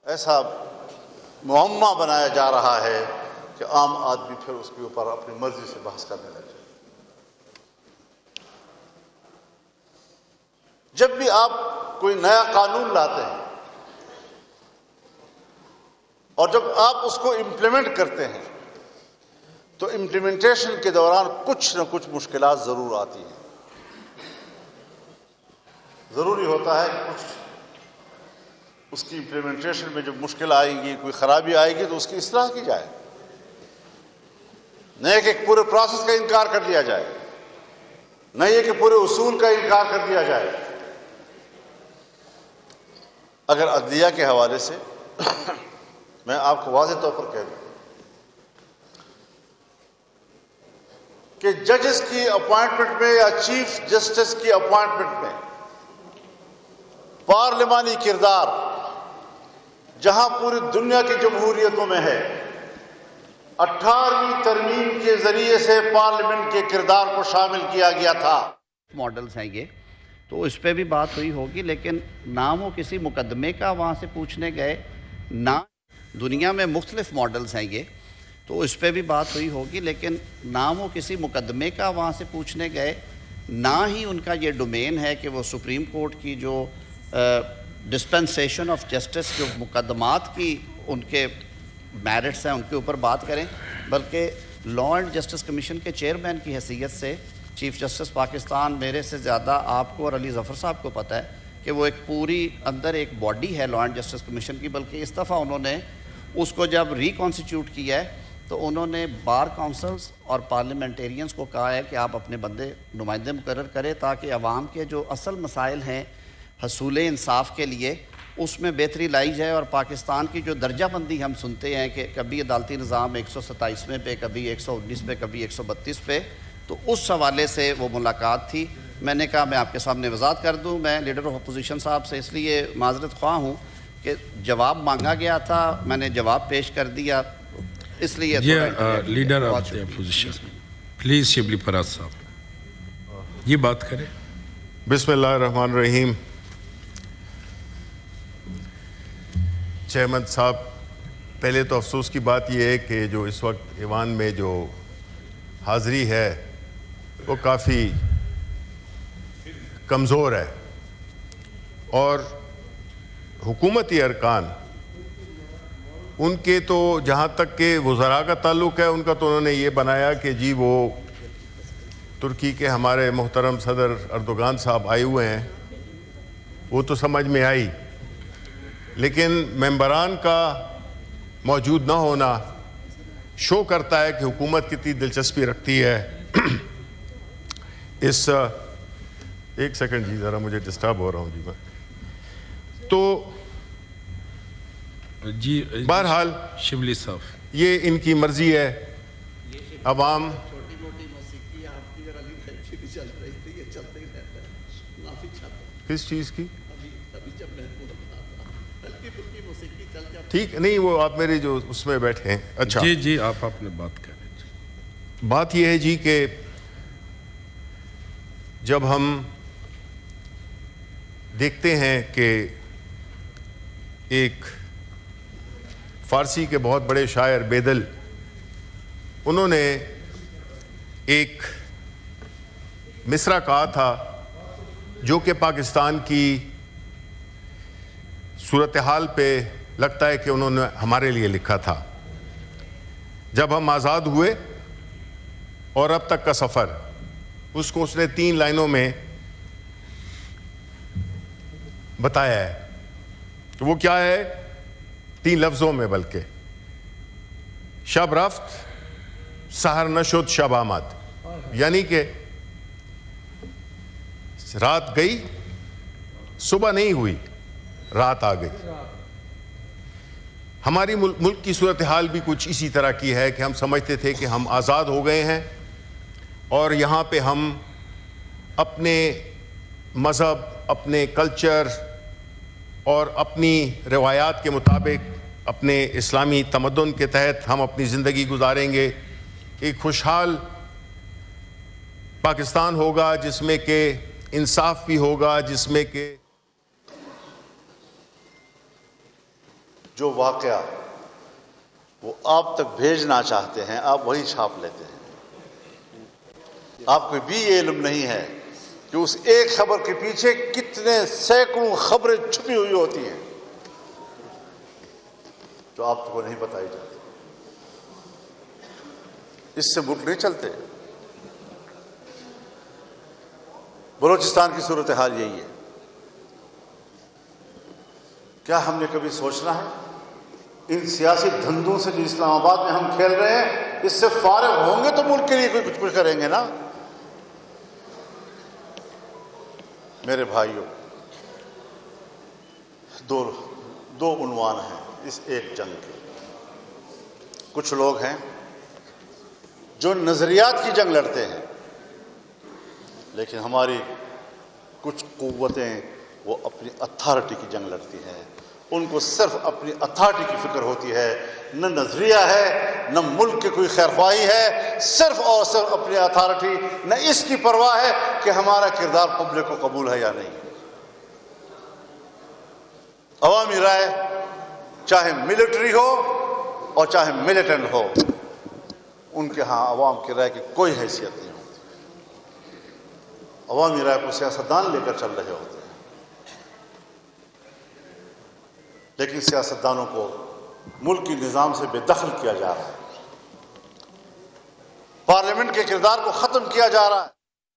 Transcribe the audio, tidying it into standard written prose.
ایسا معمہ بنایا جا رہا ہے کہ عام آدمی پھر اس کے اوپر اپنی مرضی سے بحث کرنے لگے۔ جب بھی آپ کوئی نیا قانون لاتے ہیں اور جب آپ اس کو امپلیمنٹ کرتے ہیں تو امپلیمنٹیشن کے دوران کچھ نہ کچھ مشکلات ضرور آتی ہیں۔ ضروری ہوتا ہے کہ کچھ اس کی امپلیمنٹیشن میں جب مشکل آئے گی، کوئی خرابی آئے گی تو اس کی اصلاح کی جائے، نہ یہ کہ پورے پروسیس کا انکار کر دیا جائے، نہ یہ کہ پورے اصول کا انکار کر دیا جائے۔ اگر عدلیہ کے حوالے سے میں آپ کو واضح طور پر کہہ دوں کہ ججز کی اپوائنٹمنٹ میں یا چیف جسٹس کی اپوائنٹمنٹ میں پارلیمانی کردار جہاں پوری دنیا کی جمہوریتوں میں ہے، 18ویں ترمیم کے ذریعے سے پارلیمنٹ کے کردار کو شامل کیا گیا تھا۔ ماڈلز ہیں یہ تو اس پہ بھی بات ہوئی ہوگی، لیکن نہ وہ کسی مقدمے کا وہاں سے پوچھنے گئے، نہ دنیا میں مختلف ماڈلز ہیں یہ تو اس پہ بھی بات ہوئی ہوگی، لیکن نہ وہ کسی مقدمے کا وہاں سے پوچھنے گئے، نہ ہی ان کا یہ ڈومین ہے کہ وہ سپریم کورٹ کی جو ڈسپنسیشن آف جسٹس جو مقدمات کی ان کے میرٹس ہیں ان کے اوپر بات کریں، بلکہ لا اینڈ جسٹس کمیشن کے چیئرمین کی حیثیت سے چیف جسٹس پاکستان میرے سے زیادہ آپ کو اور علی ظفر صاحب کو پتہ ہے کہ وہ ایک پوری اندر ایک باڈی ہے لا اینڈ جسٹس کمیشن کی، بلکہ اس دفعہ انہوں نے اس کو جب ریکانسٹیٹیوٹ کیا ہے تو انہوں نے بار کونسلز اور پارلیمنٹیرینز کو کہا ہے کہ آپ اپنے نمائندے مقرر کریں تاکہ عوام کے جو اصل مسائل ہیں حصول انصاف کے لیے اس میں بہتری لائی جائے، اور پاکستان کی جو درجہ بندی ہم سنتے ہیں کہ کبھی عدالتی نظام 127ویں پہ، کبھی 119 پہ، کبھی 132 پہ، تو اس حوالے سے وہ ملاقات تھی۔ میں نے کہا میں آپ کے سامنے وضاحت کر دوں، میں لیڈر آف اپوزیشن صاحب سے اس لیے معذرت خواہ ہوں کہ جواب مانگا گیا تھا، میں نے جواب پیش کر دیا، اس لیے leader of opposition please Shibli Faraz صاحب یہ بات کریں۔ بسم اللہ الرحمن الرحیم۔ چیئرمین صاحب، پہلے تو افسوس کی بات یہ ہے کہ جو اس وقت ایوان میں جو حاضری ہے وہ کافی کمزور ہے، اور حکومتی ارکان ان کے تو جہاں تک کہ وزراء کا تعلق ہے ان کا تو انہوں نے یہ بنایا کہ جی وہ ترکی کے ہمارے محترم صدر اردوغان صاحب آئے ہوئے ہیں، وہ تو سمجھ میں آئی، لیکن ممبران کا موجود نہ ہونا شو کرتا ہے کہ حکومت کتنی دلچسپی رکھتی ہے اس ایک سیکنڈ جی ذرا مجھے ڈسٹرب ہو رہا ہوں جی میں تو جی بہرحال شبلی صاحب یہ ان کی مرضی ہے۔ عوام کس چیز کی ٹھیک نہیں، وہ آپ میرے جو اس میں بیٹھے ہیں۔ اچھا جی جی آپ اپنے بات کریں۔ بات یہ ہے جی کہ جب ہم دیکھتے ہیں کہ ایک فارسی کے بہت بڑے شاعر بیدل، انہوں نے ایک مصرع کہا تھا جو کہ پاکستان کی صورتحال پہ لگتا ہے کہ انہوں نے ہمارے لیے لکھا تھا۔ جب ہم آزاد ہوئے اور اب تک کا سفر، اس کو اس نے 3 لائنوں میں بتایا ہے۔ تو وہ کیا ہے؟ 3 لفظوں میں بلکہ، شب رفت سحر نشد شب آمد، یعنی کہ رات گئی صبح نہیں ہوئی، رات آ گئی۔ ہماری ملک کی صورتحال بھی کچھ اسی طرح کی ہے کہ ہم سمجھتے تھے کہ ہم آزاد ہو گئے ہیں اور یہاں پہ ہم اپنے مذہب، اپنے کلچر اور اپنی روایات کے مطابق اپنے اسلامی تمدن کے تحت ہم اپنی زندگی گزاریں گے۔ ایک خوشحال پاکستان ہوگا جس میں کہ انصاف بھی ہوگا، جس میں کہ جو واقعہ وہ آپ تک بھیجنا چاہتے ہیں آپ وہی چھاپ لیتے ہیں. آپ کو بھی یہ علم نہیں ہے کہ اس ایک خبر کے پیچھے کتنے سینکڑوں خبریں چھپی ہوئی ہوتی ہیں جو آپ کو نہیں بتائی جاتی. اس سے ملک نہیں چلتے. بلوچستان کی صورتحال یہی ہے. کیا ہم نے کبھی سوچنا ہے ان سیاسی دھندوں سے جو اسلام آباد میں ہم کھیل رہے ہیں اس سے فارغ ہوں گے تو ملک کے لیے کچھ کریں گے نا. میرے بھائیوں، دو عنوان ہیں اس ایک جنگ کے. کچھ لوگ ہیں جو نظریات کی جنگ لڑتے ہیں، لیکن ہماری کچھ قوتیں وہ اپنی اتھارٹی کی جنگ لڑتی ہیں. ان کو صرف اپنی اتھارٹی کی فکر ہوتی ہے، نہ نظریہ ہے نہ ملک کی کوئی خیرخواہی ہے، صرف اور صرف اپنی اتھارٹی. نہ اس کی پرواہ ہے کہ ہمارا کردار پبلک کو قبول ہے یا نہیں. عوامی رائے چاہے ملٹری ہو اور چاہے ملیٹنٹ ہو، ان کے ہاں عوام کی رائے کی کوئی حیثیت نہیں ہوتی. عوامی رائے کو سیاستدان لے کر چل رہے ہوتے ہیں، لیکن سیاستدانوں کو ملکی نظام سے بے دخل کیا جا رہا ہے. پارلیمنٹ کے کردار کو ختم کیا جا رہا ہے.